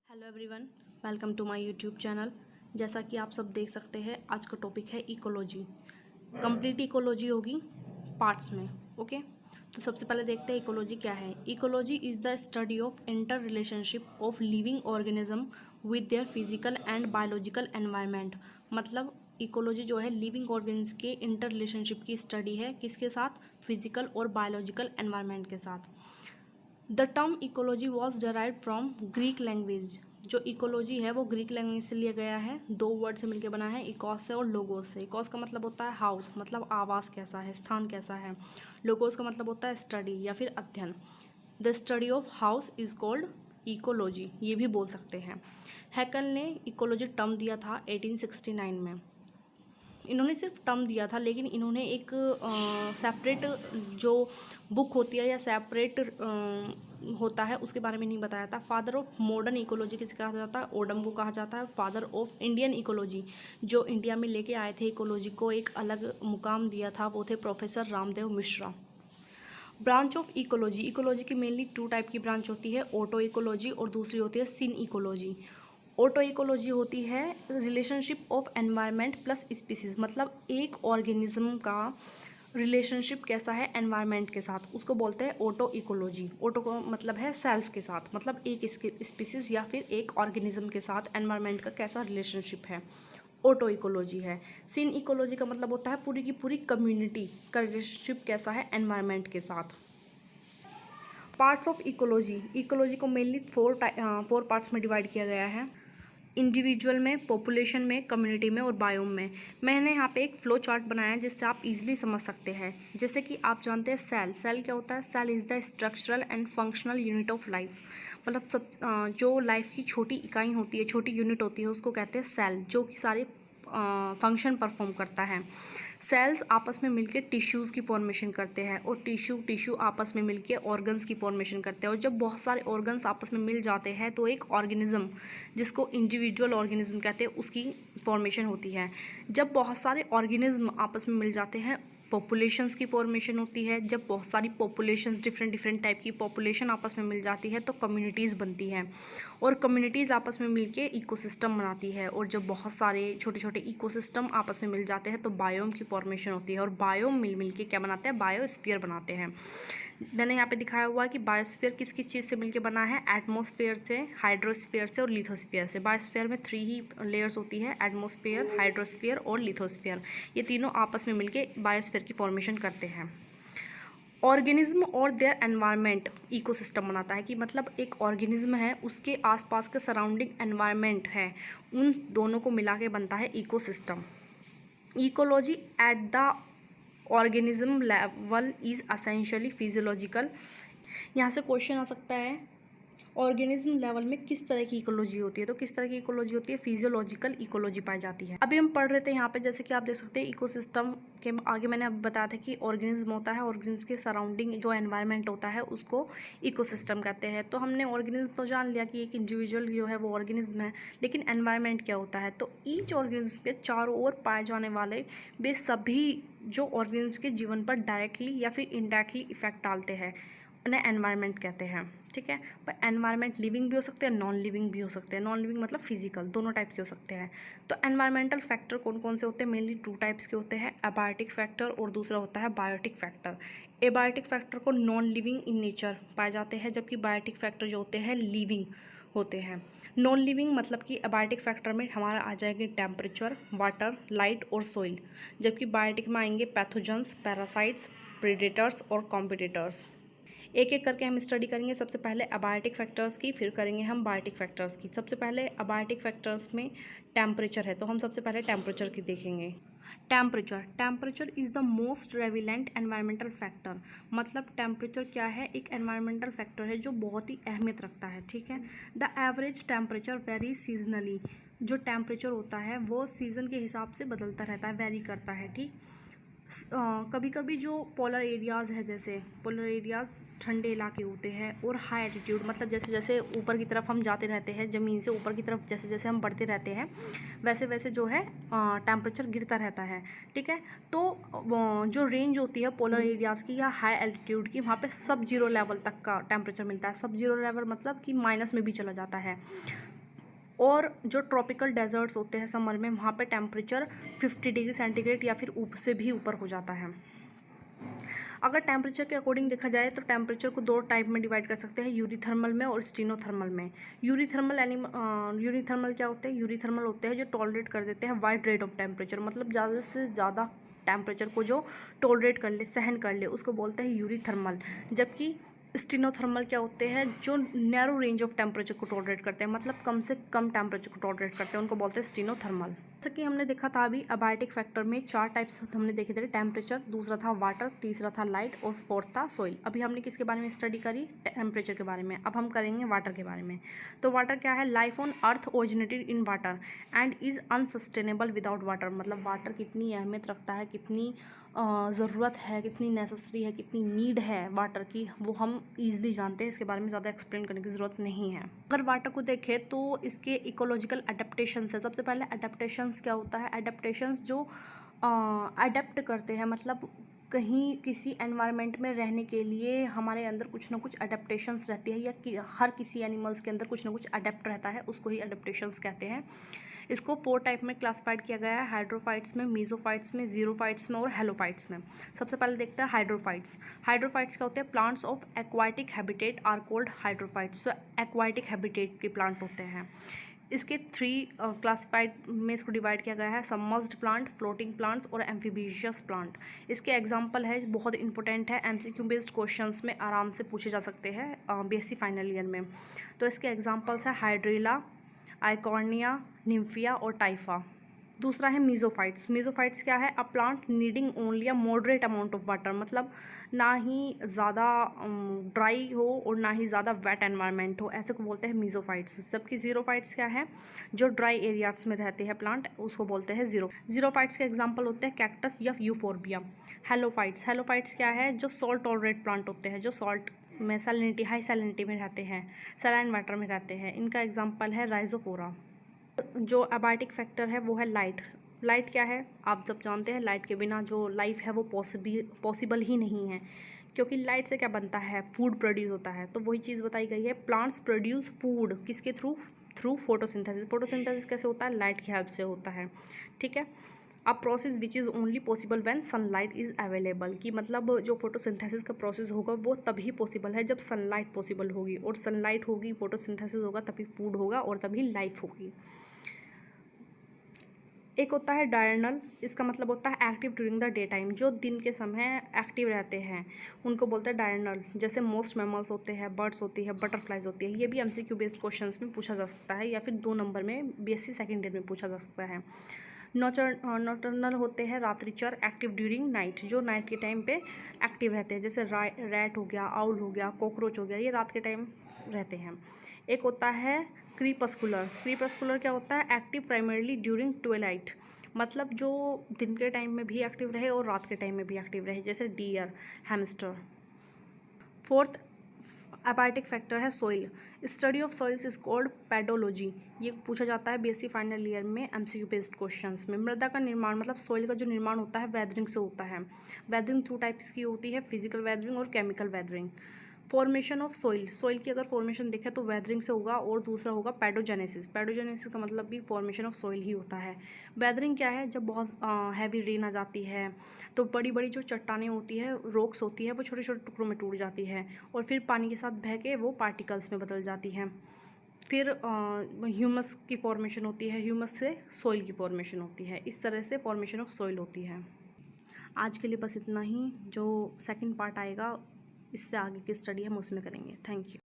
Hello everyone, welcome to my YouTube channel. जैसा कि आप सब देख सकते हैं, आज का टॉपिक है इकोलॉजी। कंप्लीट इकोलॉजी होगी पार्ट्स में। ओके, तो सबसे पहले देखते हैं इकोलॉजी क्या है। Ecology is the study of inter relationship of living organism with their physical and biological environment. मतलब इकोलॉजी जो है लिविंग ऑर्गेनिज्म के इंटर रिलेशनशिप की स्टडी है, किसके साथ? फिजिकल और बायोलॉजिकल एनवायरनमेंट के साथ। The term ecology was derive from Greek language. जो इकोलॉजी है वो ग्रीक लैंग्वेज से लिया गया है, दो वर्ड से मिलकर बना है, इकोस से और लोगोस से। इकोस का मतलब होता है हाउस, मतलब आवास कैसा है, स्थान कैसा है। लोगोस का मतलब होता है स्टडी या फिर अध्ययन। The study of house is called ecology, ये भी बोल सकते हैं। हैकल ने इकोलॉजी टर्म दिया था 1869 में। इन्होंने सिर्फ टर्म दिया था, लेकिन इन्होंने एक सेपरेट जो बुक होती है या सेपरेट होता है उसके बारे में नहीं बताया था। फादर ऑफ मॉडर्न इकोलॉजी किसे कहा जाता है? ओडम को कहा जाता है। फादर ऑफ इंडियन इकोलॉजी, जो इंडिया में लेके आए थे इकोलॉजी को, एक अलग मुकाम दिया था, वो थे professor Ramdev Mishra. Branch of ecology, ecology की मेनली टू टाइप की ब्रांच होती है, ऑटो इकोलॉजी और दूसरी होती है सिन इकोलॉजी। ऑटो इकोलॉजी होती है relationship of environment plus species, मतलब एक ऑर्गेनिज्म का रिलेशनशिप कैसा है एनवायरनमेंट के साथ, उसको बोलते हैं ऑटो इकोलॉजी। ऑटो को मतलब है सेल्फ के साथ, मतलब एक स्पीसीज या फिर एक ऑर्गेनिज्म के साथ एनवायरनमेंट का कैसा रिलेशनशिप है, ऑटो इकोलॉजी है। सिन इकोलॉजी का मतलब होता है पूरी की पूरी कम्युनिटी का रिलेशनशिप कैसा है एनवायरनमेंट के साथ। पार्ट्स ऑफ इकोलॉजी, इकोलॉजी को मेनली फोर पार्ट्स में डिवाइड किया गया है। इंडिविजुअल में, पॉपुलेशन में, कम्युनिटी में और बायोम में। मैंने यहाँ पे एक फ्लो चार्ट बनाया है जिससे आप इजीली समझ सकते हैं। जैसे कि आप जानते हैं सेल, सेल क्या होता है? Cell is the structural and functional unit of life. मतलब जो लाइफ की छोटी इकाई होती है, छोटी यूनिट होती है, उसको कहते हैं सेल, जो कि सारे फंक्शन परफॉर्म करता है। सेल्स आपस में मिलकर टिश्यूज़ की फॉर्मेशन करते हैं और टिश्यू आपस में मिलकर ऑर्गन्स की फॉर्मेशन करते हैं। और जब बहुत सारे ऑर्गन्स आपस में मिल जाते हैं तो एक ऑर्गेनिज्म, जिसको इंडिविजुअल ऑर्गेनिज्म कहते हैं, उसकी फॉर्मेशन होती है। जब बहुत सारे ऑर्गेनिज्म आपस में मिल जाते हैं, पॉपुलेशंस की फॉर्मेशन होती है। जब बहुत सारी पॉपुलेशंस, डिफरेंट टाइप की पॉपुलेशन आपस में मिल जाती है तो कम्युनिटीज़ बनती हैं, और कम्युनिटीज़ आपस में मिलके इकोसिस्टम बनाती है। और जब बहुत सारे छोटे छोटे इकोसिस्टम आपस में मिल जाते हैं तो बायोम की फॉर्मेशन होती है, और बायोम मिल के क्या बनाते हैं? बायोस्फीयर बनाते हैं। मैंने यहाँ पे दिखाया हुआ है कि बायोस्फीयर किस किस चीज़ से मिलके बना है? एटमॉस्फेयर से, हाइड्रोस्फीयर से और लिथोस्फीयर से। बायोस्फीयर में 3 ही लेयर्स होती है, एटमॉस्फेयर, हाइड्रोस्फीयर और लिथोस्फीयर। ये तीनों आपस में मिलके बायोस्फीयर की फॉर्मेशन करते हैं। ऑर्गेनिज्म और देयर एनवायरनमेंट इकोसिस्टम बनाता है, कि मतलब एक ऑर्गेनिज्म है, उसके आसपास के सराउंडिंग एनवायरनमेंट है, उन दोनों को मिला के बनता है ecosystem. Ecology at the organism level is essentially physiological. यहाँ से क्वेश्चन आ सकता है, ऑर्गेनिज्म लेवल में किस तरह की इकोलॉजी होती है? तो किस तरह की इकोलॉजी होती है? फिजियोलॉजिकल इकोलॉजी पाई जाती है। अभी हम पढ़ रहे थे यहाँ पे, जैसे कि आप देख सकते हैं इकोसिस्टम के आगे मैंने अब बताया था कि ऑर्गेनिज्म होता है, ऑर्गेनिज्म के सराउंडिंग जो एनवायरनमेंट होता है उसको इकोसिस्टम कहते हैं। तो हमने ऑर्गेनिज्म तो जान लिया कि एक इंडिविजुअल जो है वो ऑर्गेनिज्म है, लेकिन एनवायरनमेंट क्या होता है? तो ईच ऑर्गेनिज्म के चारों ओर पाए जाने वाले वे सभी जो ऑर्गेनिज्म के जीवन पर डायरेक्टली या फिर इनडायरेक्टली इफेक्ट डालते हैं, उन्हें एनवायरनमेंट कहते हैं। ठीक है, पर एनवायरनमेंट लिविंग भी हो सकते हैं, नॉन लिविंग भी हो सकते हैं। नॉन लिविंग मतलब फिजिकल, दोनों टाइप के हो सकते हैं। तो एनवायरमेंटल फैक्टर कौन कौन से होते हैं? मेनली 2 टाइप्स के होते हैं, एबायोटिक फैक्टर और दूसरा होता है बायोटिक फैक्टर। एबायोटिक फैक्टर को नॉन लिविंग इन नेचर पाए जाते हैं, जबकि बायोटिक फैक्टर जो होते हैं लिविंग होते हैं। नॉन लिविंग मतलब कि एबायोटिक फैक्टर में हमारा आ जाएंगे टेम्परेचर, वाटर, लाइट और सॉइल, जबकि बायोटिक में आएंगे पैथोजेंस, पैरासाइट्स, प्रेडेटर्स और कॉम्पिटिटर्स। एक एक करके हम स्टडी करेंगे। सबसे पहले अबायोटिक फैक्टर्स की, फिर करेंगे हम बायोटिक फैक्टर्स की। सबसे पहले अबायोटिक फैक्टर्स में टेम्परेचर है, तो हम सबसे पहले टेम्परेचर की देखेंगे। Temperature is the most prevalent environmental factor. मतलब टेम्परेचर क्या है? एक एनवायरमेंटल फैक्टर है जो बहुत ही अहमियत रखता है। ठीक है, the average temperature vary seasonally. जो टेम्परेचर होता है वो सीज़न के हिसाब से बदलता रहता है, वेरी करता है। ठीक, कभी कभी जो पोलर एरियाज़ है, जैसे पोलर एरियाज ठंडे इलाके होते हैं, और हाई एल्टीट्यूड मतलब जैसे जैसे ऊपर की तरफ हम जाते रहते हैं, ज़मीन से ऊपर की तरफ जैसे जैसे हम बढ़ते रहते हैं, वैसे वैसे जो है टेम्परेचर गिरता रहता है। ठीक है, तो जो रेंज होती है पोलर एरियाज़ की या हाई एल्टीट्यूड की, वहाँ पे सब जीरो लेवल तक का टेम्परेचर मिलता है। सब जीरो लेवल मतलब कि माइनस में भी चला जाता है। और जो ट्रॉपिकल डेजर्ट्स होते हैं समर में, वहाँ पे टेम्परेचर 50 डिग्री सेंटीग्रेड या फिर से भी ऊपर हो जाता है। अगर टेम्परेचर के अकॉर्डिंग देखा जाए तो टेम्परेचर को 2 टाइप में डिवाइड कर सकते हैं, यूरीथर्मल में और स्टीनोथर्मल में। यूरीथर्मल क्या होते हैं? यूरीथर्मल होते हैं जो टॉलरेट कर देते हैं वाइड रेट ऑफ टेम्परेचर, मतलब ज़्यादा से ज़्यादा टेम्परेचर को जो टॉलरेट कर ले, सहन कर ले, उसको बोलते हैं यूरीथर्मल। जबकि स्टीनोथर्मल क्या होते हैं? जो नैरो रेंज ऑफ टेम्परेचर को टॉलरेट करते हैं, मतलब कम से कम टेम्परेचर को टॉलरेट करते हैं, उनको बोलते हैं स्टीनोथर्मल। जैसा कि हमने देखा था अभी अबायोटिक फैक्टर में 4 टाइप्स हमने देखे थे, टेम्परेचर, दूसरा था वाटर, तीसरा था लाइट और फोर्थ था सॉइल। अभी हमने किसके बारे में स्टडी करी? टेम्परेचर के बारे में। अब हम करेंगे वाटर के बारे में। तो वाटर क्या है? Life on earth originated in water and is unsustainable without water. मतलब वाटर कितनी अहमियत रखता है, कितनी ज़रूरत है, कितनी नेसेसरी है, कितनी नीड है वाटर की, वो हम ईजिली जानते हैं। इसके बारे में ज़्यादा एक्सप्लेन करने की ज़रूरत नहीं है। अगर वाटर को देखें तो इसके इकोलॉजिकल अडेप्टेशंस है। सबसे पहले अडेप्टेशंस क्या होता है? अडेप्टेशंस जो अडेप्ट करते हैं, मतलब कहीं किसी एनवायरनमेंट में रहने के लिए हमारे अंदर कुछ ना कुछ अडेप्टेशंस रहती है, या हर किसी एनिमल्स के अंदर कुछ ना कुछ अडेप्ट रहता है, उसको ही अडेप्टेशंस कहते हैं। इसको 4 टाइप में क्लासिफाइड किया गया है, हाइड्रोफाइट्स में, मीजोफाइट्स में, जीरोफाइट्स में और हेलोफाइट्स में। सबसे पहले देखते हैं हाइड्रोफाइट्स। हाइड्रोफाइट्स क्या होते हैं? Plants of aquatic habitat are called hydrophytes. तो एक्वाटिक हैबिटेट के प्लांट होते हैं। इसके 3 क्लासिफाइड में इसको डिवाइड किया गया है, सबमर्ज्ड प्लांट, फ्लोटिंग प्लांट्स और एम्फीबिशियस प्लांट। इसके एग्जांपल है, बहुत इंपॉर्टेंट है, एमसीक्यू बेस्ड क्वेश्चंस में आराम से पूछे जा सकते हैं बीएससी फाइनल ईयर में। तो इसके एग्जांपल्स है हाइड्रिला, आइकॉर्निया, निम्फिया और टाइफा। दूसरा है मीजोफाइट्स। मीजोफाइट्स क्या है? A plant needing only a moderate amount of water, मतलब ना ही ज़्यादा ड्राई हो और ना ही ज़्यादा वेट एनवायरनमेंट हो, ऐसे को बोलते हैं मीजोफाइट्स। जबकि जीरोफाइट्स क्या है? जो ड्राई एरियाज में रहते हैं प्लांट, उसको बोलते हैं जीरोफाइट्स के एग्जाम्पल होते हैं कैक्टस या यूफोर्बिया। हेलोफाइट्स। हेलोफाइट्स क्या है? जो सॉल्ट टॉलरेट प्लांट होते हैं, जो सॉल्ट में सैलिनिटी, हाई सैलिनिटी में रहते हैं, सैलाइन वाटर में रहते हैं। इनका एग्जाम्पल है राइजोफोरा। जो अबायोटिक फैक्टर है वो है लाइट। लाइट क्या है? आप जब जानते हैं लाइट के बिना जो लाइफ है वो पॉसिबल ही नहीं है, क्योंकि लाइट से क्या बनता है? फूड प्रोड्यूस होता है। तो वही चीज़ बताई गई है, प्लांट्स प्रोड्यूस फूड किसके थ्रू फोटोसिंथेसिस। फोटोसिंथेसिस कैसे होता है? लाइट की हेल्प से होता है। ठीक है। A process which is only possible when sunlight is available, कि मतलब जो फोटोसिंथेसिस का प्रोसेस होगा वो तभी पॉसिबल है जब सनलाइट पॉसिबल होगी, और सनलाइट होगी, फोटोसिंथेसिस होगा, तभी फूड होगा और तभी लाइफ होगी। एक होता है डायर्नल। इसका मतलब होता है active during the day time, जो दिन के समय एक्टिव रहते हैं उनको बोलते हैं डायर्नल। जैसे मोस्ट मैमल्स होते हैं, बर्ड्स होती है, बटरफ्लाइज होती है। ये भी एमसीक्यू बेस्ड क्वेश्चंस में पूछा जा सकता है, या फिर 2 नंबर में बीएससी सेकेंड ईयर में पूछा जा सकता है। नॉटर्नल होते हैं रात्रिचर, एक्टिव ड्यूरिंग नाइट, जो नाइट के टाइम पे एक्टिव रहते हैं। जैसे रैट हो गया, आउल हो गया, कॉकरोच हो गया, ये रात के टाइम रहते हैं। एक होता है क्रीपस्कुलर। क्रीपस्कुलर क्या होता है? एक्टिव प्राइमरली ड्यूरिंग ट्वेलाइट, मतलब जो दिन के टाइम में भी एक्टिव रहे और रात के टाइम में भी एक्टिव रहे, जैसे deer, hamster. Fourth abiotic factor है soil. Study of soils is called pedology. ये पूछा जाता है बीएससी फाइनल ईयर में एमसीक्यू बेस्ड क्वेश्चंस में। मृदा का निर्माण, मतलब सॉइल का जो निर्माण होता है वेदरिंग से होता है। वेदरिंग 2 टाइप्स की होती है, फिजिकल वेदरिंग और chemical weathering. Formation of soil. Soil की अगर फॉर्मेशन देखें तो वेदरिंग से होगा, और दूसरा होगा पैडोजेनेसिस। पैडोजेनेसिस का मतलब भी फॉर्मेशन ऑफ सॉइल ही होता है। वेदरिंग क्या है? जब बहुत हैवी रेन आ जाती है तो बड़ी बड़ी जो चट्टानें होती है, रॉक्स होती है, वो छोटे छोटे टुकड़ों में टूट जाती है और फिर पानी के साथ बह के वो पार्टिकल्स में बदल जाती हैं। फिर ह्यूमस की फॉर्मेशन होती है, ह्यूमस से सॉइल की फॉर्मेशन होती है। इस तरह से फॉर्मेशन ऑफ सॉइल होती है। आज के लिए बस इतना ही। जो सेकंड पार्ट आएगा, इससे आगे की स्टडी हम उसमें करेंगे। Thank you.